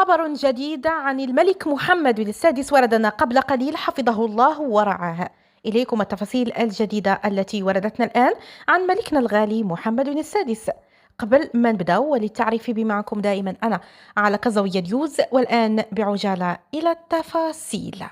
خبر جديد عن الملك محمد السادس وردنا قبل قليل حفظه الله ورعاه. إليكم التفاصيل الجديدة التي وردتنا الآن عن ملكنا الغالي محمد السادس. قبل ما نبدأ وللتعريف بمعكم دائما أنا على كزوية نيوز، والآن بعجالة إلى التفاصيل.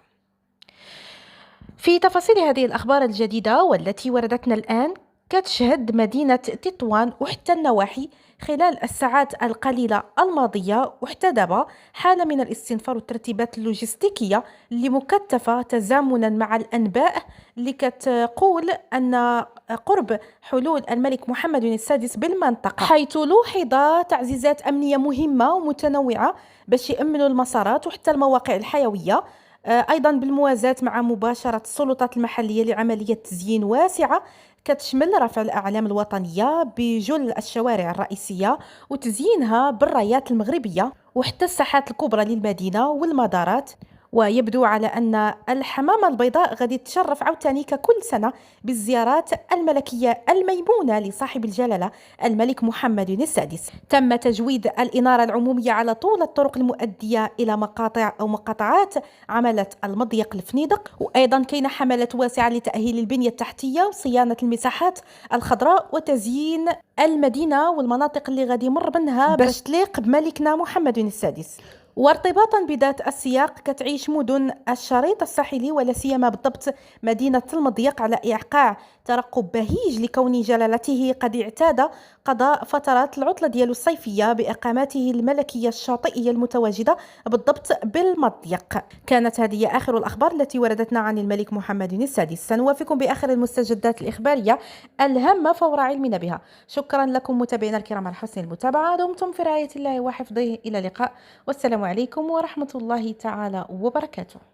في تفاصيل هذه الأخبار الجديدة والتي وردتنا الآن، كتشهد مدينة تطوان وحتى النواحي خلال الساعات القليلة الماضية وحتى دابا حالة من الاستنفار والترتيبات اللوجستيكية اللي مكثفة تزامنا مع الأنباء اللي كتقول أن قرب حلول الملك محمد السادس بالمنطقة، حيث لوحظ تعزيزات أمنية مهمة ومتنوعة باش يأمنوا المسارات وحتى المواقع الحيوية، أيضا بالموازاة مع مباشرة السلطات المحلية لعملية تزيين واسعة كتشمل رفع الأعلام الوطنية بجل الشوارع الرئيسية وتزيينها بالرايات المغربية وحتى الساحات الكبرى للمدينة والمدارات. ويبدو على أن الحمامة البيضاء غادي تشرف عاوتاني ككل سنة بالزيارات الملكية الميمونة لصاحب الجلالة الملك محمد السادس. تم تجويد الإنارة العمومية على طول الطرق المؤدية إلى مقاطع أو مقاطعات عملة المضيق الفنيدق، وأيضا كاين حملات واسعة لتأهيل البنية التحتية وصيانة المساحات الخضراء وتزيين المدينة والمناطق اللي غادي يمر منها باش تليق بملكنا محمد السادس. وارتباطا بذات السياق كتعيش مدن الشريط الساحلي ولا سيما بالضبط مدينة المضيق على إيقاع ترقب بهيج لكون جلالته قد اعتاد قضاء فترات العطلة ديالو الصيفية بإقاماته الملكية الشاطئية المتواجدة بالضبط بالمضيق. كانت هذه آخر الأخبار التي وردتنا عن الملك محمد السادس. سنوافيكم بآخر المستجدات الإخبارية الهامة فور علمنا بها. شكرا لكم متابعينا الكرام على حسن المتابعة، دمتم في رعاية الله وحفظه، إلى اللقاء والسلام عليكم ورحمة الله تعالى وبركاته.